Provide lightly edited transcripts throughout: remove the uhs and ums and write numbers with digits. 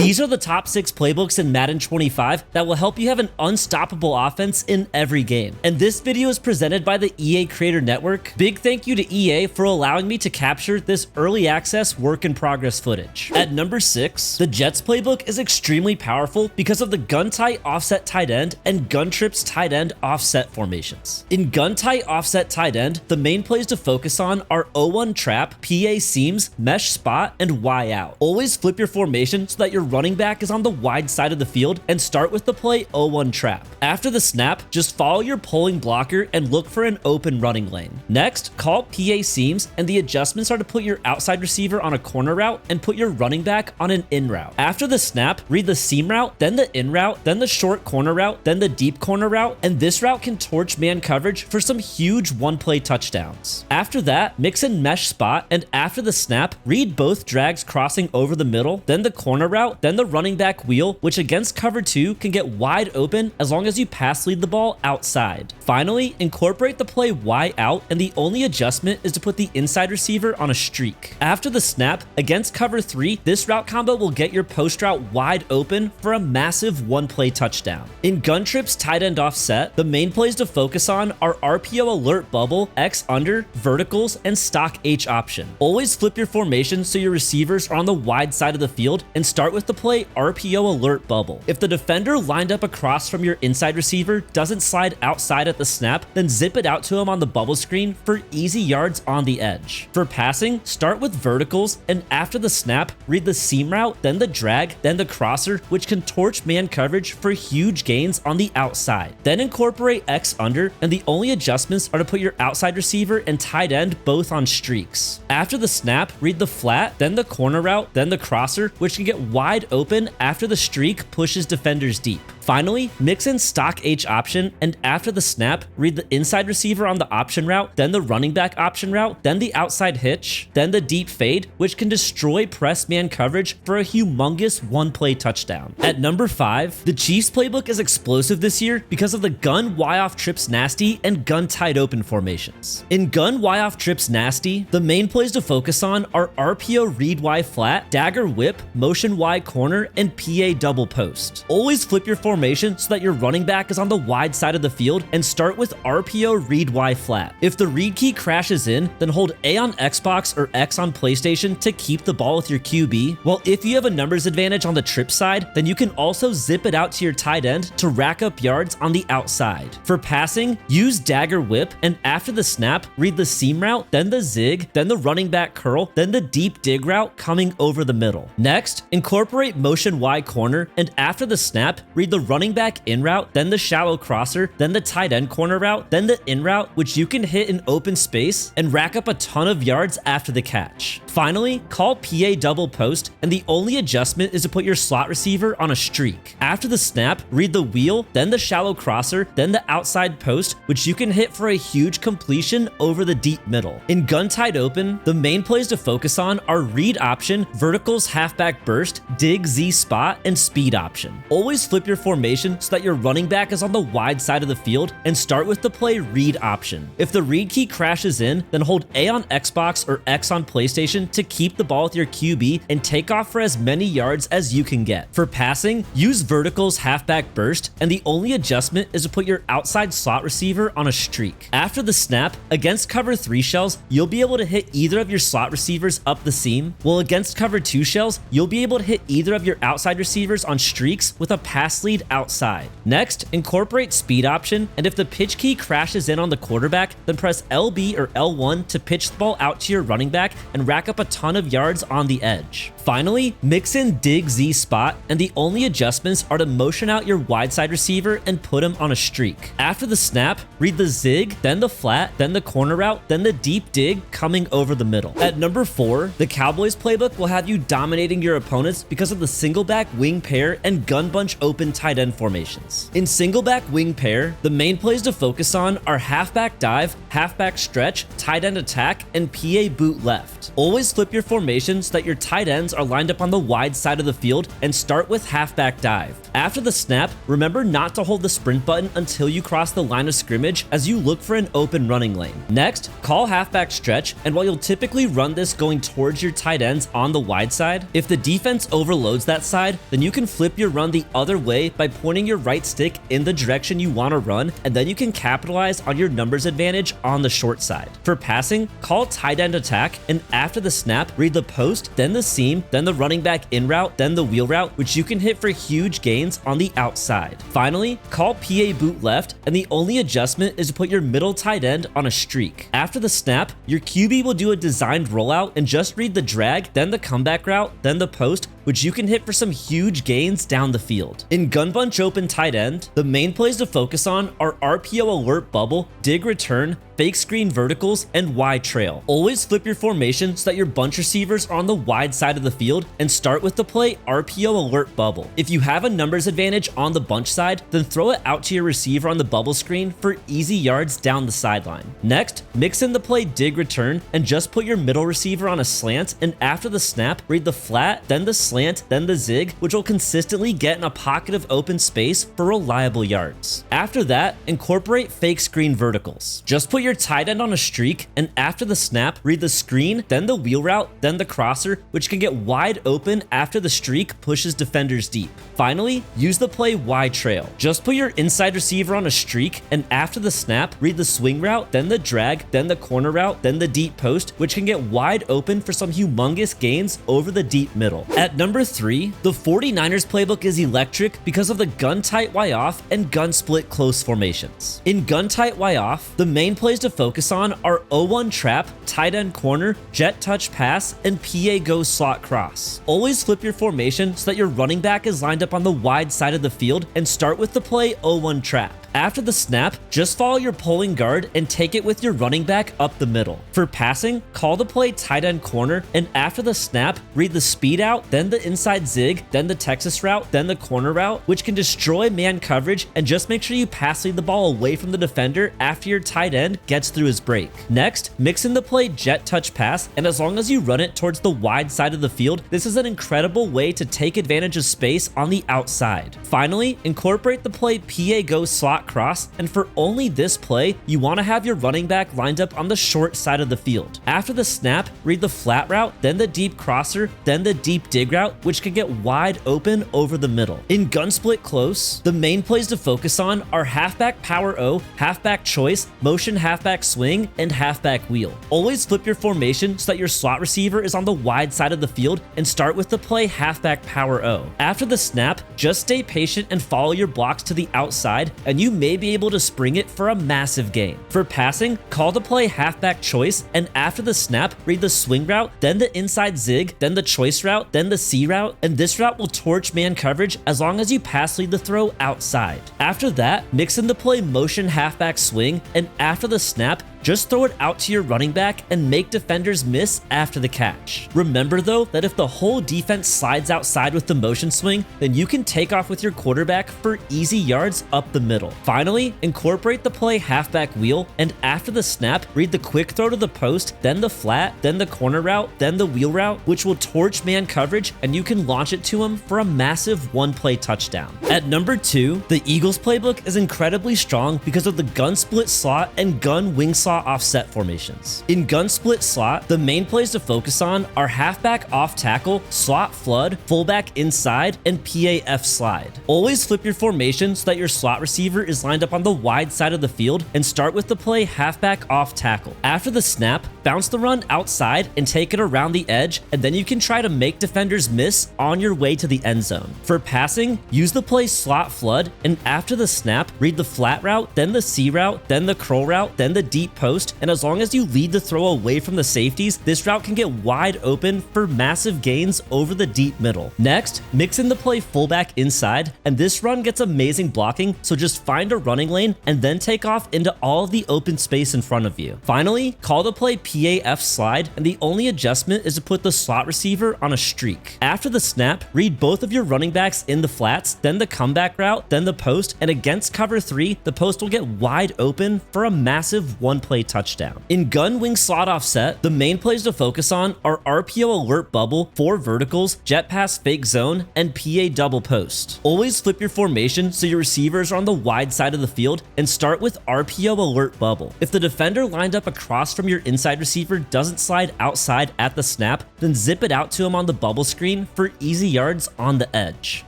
These are the top 6 playbooks in Madden 25 that will help you have an unstoppable offense in every game. And this video is presented by the EA Creator Network. Big thank you to EA for allowing me to capture this early access work in progress footage. At number 6, the Jets playbook is extremely powerful because of the gun tight offset tight end and gun trips tight end offset formations. In gun tight offset tight end, the main plays to focus on are O1 trap, PA seams, mesh spot, and Y out. Always flip your formation so that your running back is on the wide side of the field and start with the play O1 trap. After the snap, just follow your pulling blocker and look for an open running lane. Next, call PA seams, and the adjustments are to put your outside receiver on a corner route and put your running back on an in route. After the snap, read the seam route, then the in route, then the short corner route, then the deep corner route, and this route can torch man coverage for some huge one-play touchdowns. After that, mix in mesh spot, and after the snap, read both drags crossing over the middle, then the corner route, then the running back wheel, which against cover 2 can get wide open as long as you pass lead the ball outside. Finally, incorporate the play Y out, and the only adjustment is to put the inside receiver on a streak. After the snap, against cover 3, this route combo will get your post route wide open for a massive one-play touchdown. In gun trips tight end offset, the main plays to focus on are RPO alert bubble, X under, verticals, and stock H option. Always flip your formation so your receivers are on the wide side of the field and start with the play RPO alert bubble. If the defender lined up across from your inside receiver doesn't slide outside at the snap, then zip it out to him on the bubble screen for easy yards on the edge. For passing, start with verticals, and after the snap, read the seam route, then the drag, then the crosser, which can torch man coverage for huge gains on the outside. Then incorporate X under, and the only adjustments are to put your outside receiver and tight end both on streaks. After the snap, read the flat, then the corner route, then the crosser, which can get wide open after the streak pushes defenders deep. Finally, mix in stock H option, and after the snap, read the inside receiver on the option route, then the running back option route, then the outside hitch, then the deep fade, which can destroy press man coverage for a humongous one-play touchdown. At number 5, the Chiefs playbook is explosive this year because of the gun Y-off trips nasty and gun tight open formations. In gun Y-off trips nasty, the main plays to focus on are RPO read Y flat, dagger whip, motion Y corner, and PA double post. Always flip your formation so that your running back is on the wide side of the field and start with RPO read Y flat. If the read key crashes in, then hold A on Xbox or X on PlayStation to keep the ball with your QB. While if you have a numbers advantage on the trip side, then you can also zip it out to your tight end to rack up yards on the outside. For passing, use dagger whip, and after the snap, read the seam route, then the zig, then the running back curl, then the deep dig route coming over the middle. Next, incorporate motion Y corner, and after the snap, read the running back in route, then the shallow crosser, then the tight end corner route, then the in route, which you can hit in open space and rack up a ton of yards after the catch. Finally, call PA double post, and the only adjustment is to put your slot receiver on a streak. After the snap, read the wheel, then the shallow crosser, then the outside post, which you can hit for a huge completion over the deep middle. In gun tight open, the main plays to focus on are read option, verticals halfback burst, dig Z spot, and speed option. Always flip your formation so that your running back is on the wide side of the field and start with the play read option. If the read key crashes in, then hold A on Xbox or X on PlayStation to keep the ball with your QB and take off for as many yards as you can get. For passing, use verticals halfback burst, and the only adjustment is to put your outside slot receiver on a streak. After the snap, against cover 3 shells, you'll be able to hit either of your slot receivers up the seam, while against cover 2 shells, you'll be able to hit either of your outside receivers on streaks with a pass lead outside. Next, incorporate speed option, and if the pitch key crashes in on the quarterback, then press LB or L1 to pitch the ball out to your running back and rack up a ton of yards on the edge. Finally, mix in dig Z spot, and the only adjustments are to motion out your wide side receiver and put him on a streak. After the snap, read the zig, then the flat, then the corner route, then the deep dig coming over the middle. At number 4, the Cowboys playbook will have you dominating your opponents because of the single back wing pair and gun bunch open tight tight end formations. In Singleback wing pair, the main plays to focus on are halfback dive, halfback stretch, tight end attack, and PA boot left. Always flip your formation so that your tight ends are lined up on the wide side of the field and start with halfback dive. After the snap, remember not to hold the sprint button until you cross the line of scrimmage as you look for an open running lane. Next, call halfback stretch, and while you'll typically run this going towards your tight ends on the wide side, if the defense overloads that side, then you can flip your run the other way by pointing your right stick in the direction you want to run, and then you can capitalize on your numbers advantage on the short side. For passing, call tight end attack, and after the snap, read the post, then the seam, then the running back in route, then the wheel route, which you can hit for huge gains on the outside. Finally, call PA boot left, and the only adjustment is to put your middle tight end on a streak. After the snap, your QB will do a designed rollout and just read the drag, then the comeback route, then the post, which you can hit for some huge gains down the field. In gun bunch open tight end, the main plays to focus on are RPO alert bubble, dig return, fake screen verticals, and Y trail. Always flip your formation so that your bunch receivers are on the wide side of the field and start with the play RPO alert bubble. If you have a numbers advantage on the bunch side, then throw it out to your receiver on the bubble screen for easy yards down the sideline. Next, mix in the play dig return and just put your middle receiver on a slant, and after the snap, read the flat, then the slant, then the zig, which will consistently get in a pocket of open space for reliable yards. After that, incorporate fake screen verticals. Just put your tight end on a streak, and after the snap, read the screen, then the wheel route, then the crosser, which can get wide open after the streak pushes defenders deep. Finally, use the play Y trail. Just put your inside receiver on a streak, and after the snap, read the swing route, then the drag, then the corner route, then the deep post, which can get wide open for some humongous gains over the deep middle. At number 3, the 49ers playbook is electric because of the gun tight Y off and gun split close formations. In gun tight Y off, the main plays to focus on are O1 trap, tight end corner, jet touch pass, and PA go slot cross. Always flip your formation so that your running back is lined up on the wide side of the field and start with the play O1 trap. After the snap, just follow your pulling guard and take it with your running back up the middle. For passing, call the play tight end corner, and after the snap, read the speed out, then the inside zig, then the Texas route, then the corner route, which can destroy man coverage, and just make sure you pass lead the ball away from the defender after your tight end gets through his break. Next, mix in the play jet touch pass, and as long as you run it towards the wide side of the field, this is an incredible way to take advantage of space on the outside. Finally, incorporate the play PA go slot cross, and for only this play, you want to have your running back lined up on the short side of the field. After the snap, read the flat route, then the deep crosser, then the deep dig route, which can get wide open over the middle. In gun split close, the main plays to focus on are halfback power O, halfback choice, motion halfback swing, and halfback wheel. Always flip your formation so that your slot receiver is on the wide side of the field and start with the play halfback power O. After the snap, just stay patient and follow your blocks to the outside, and you may be able to spring it for a massive gain. For passing, call the play halfback choice, and after the snap, read the swing route, then the inside zig, then the choice route, then the C route, and this route will torch man coverage as long as you pass lead the throw outside. After that, mix in the play motion halfback swing, and after the snap, just throw it out to your running back and make defenders miss after the catch. Remember though that if the whole defense slides outside with the motion swing, then you can take off with your quarterback for easy yards up the middle. Finally, incorporate the play halfback wheel, and after the snap, read the quick throw to the post, then the flat, then the corner route, then the wheel route, which will torch man coverage, and you can launch it to him for a massive one-play touchdown. At number 2, the Eagles playbook is incredibly strong because of the gun split slot and gun wing slot offset formations. In gun split slot, the main plays to focus on are halfback off tackle, slot flood, fullback inside, and PAF slide. Always flip your formation so that your slot receiver is lined up on the wide side of the field and start with the play halfback off tackle. After the snap, bounce the run outside and take it around the edge, and then you can try to make defenders miss on your way to the end zone. For passing, use the play slot flood, and after the snap, read the flat route, then the C route, then the curl route, then the deep post, and as long as you lead the throw away from the safeties, this route can get wide open for massive gains over the deep middle. Next, mix in the play fullback inside, and this run gets amazing blocking, so just find a running lane and then take off into all of the open space in front of you. Finally, call the play PAF slide, and the only adjustment is to put the slot receiver on a streak. After the snap, read both of your running backs in the flats, then the comeback route, then the post, and against cover 3, the post will get wide open for a massive one-play touchdown. In gun wing slot offset, the main plays to focus on are RPO alert bubble, 4 verticals, jet pass fake zone, and PA double post. Always flip your formation so your receivers are on the wide side of the field and start with RPO alert bubble. If the defender lined up across from your inside receiver doesn't slide outside at the snap, then zip it out to him on the bubble screen for easy yards on the edge.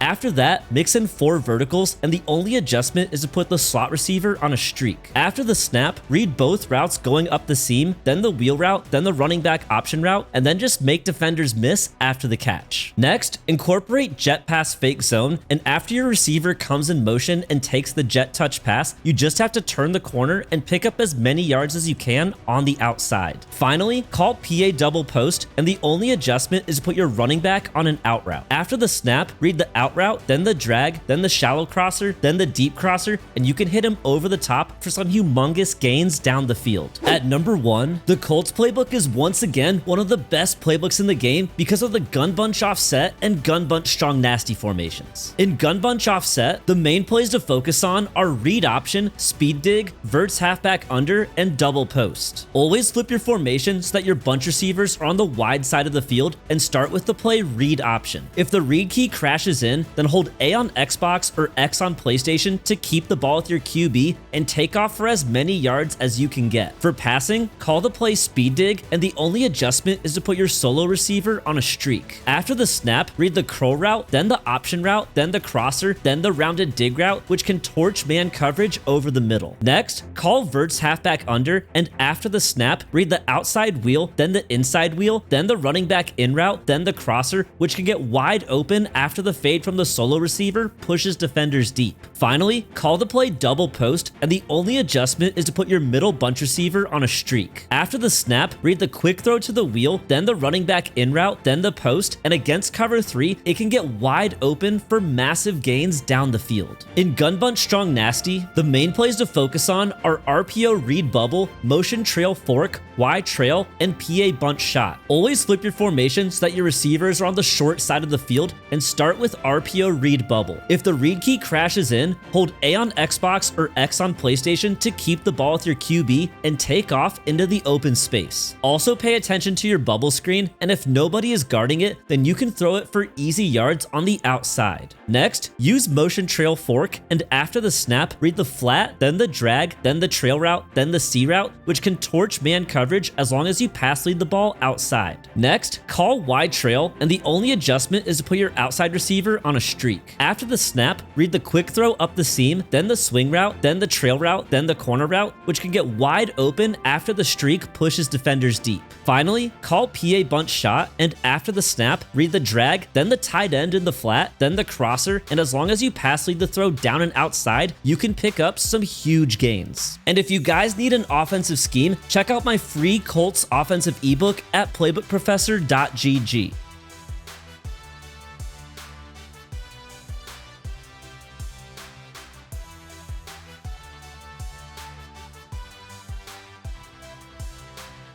After that, mix in 4 verticals, and the only adjustment is to put the slot receiver on a streak. After the snap, read both routes going up the seam, then the wheel route, then the running back option route, and then just make defenders miss after the catch. Next, incorporate jet pass fake zone, and after your receiver comes in motion and takes the jet touch pass, you just have to turn the corner and pick up as many yards as you can on the outside. Finally, call PA double post, and the only adjustment is to put your running back on an out route. After the snap, read the out route, then the drag, then the shallow crosser, then the deep crosser, and you can hit him over the top for some humongous gains down the field. At number 1, the Colts playbook is once again one of the best playbooks in the game because of the gun bunch offset and gun bunch strong nasty formations. In gun bunch offset, the main plays to focus on are read option, speed dig, verts halfback under, and double post. Always flip your formation so that your bunch receivers are on the wide side of the field and start with the play read option. If the read key crashes in, then hold A on Xbox or X on PlayStation to keep the ball with your QB and take off for as many yards as you can get. For passing, call the play speed dig, and the only adjustment is to put your solo receiver on a streak. After the snap, read the curl route, then the option route, then the crosser, then the rounded dig route, which can torch man coverage over the middle. Next, call verts halfback under, and after the snap, read the outside wheel, then the inside wheel, then the running back in route, then the crosser, which can get wide open after the fade from the solo receiver pushes defenders deep. Finally, call the play double post, and the only adjustment is to put your middle bunch receiver on a streak. After the snap, read the quick throw to the wheel, then the running back in route, then the post, and against cover 3, it can get wide open for massive gains down the field. In gun bunch strong nasty, the main plays to focus on are RPO read bubble, motion trail fork, Y trail, and PA bunch shot. Always flip your formation so that your receivers are on the short side of the field and start with RPO read bubble. If the read key crashes in, hold A on Xbox or X on PlayStation to keep the ball with your QB and take off into the open space. Also pay attention to your bubble screen, and if nobody is guarding it, then you can throw it for easy yards on the outside. Next, use motion trail fork, and after the snap, read the flat, then the drag, then the trail route, then the C route, which can torch man coverage as long as you pass lead the ball outside. Next, call Y trail, and the only adjustment is to put your outside receiver on a streak. After the snap, read the quick throw up the seam, then the swing route, then the trail route, then the corner route, which can get wide open after the streak pushes defenders deep. Finally, call PA bunch shot, and after the snap, read the drag, then the tight end in the flat, then the crosser, and as long as you pass lead the throw down and outside, you can pick up some huge gains. And if you guys need an offensive scheme, check out my free Colts offensive ebook at playbookprofessor.gg.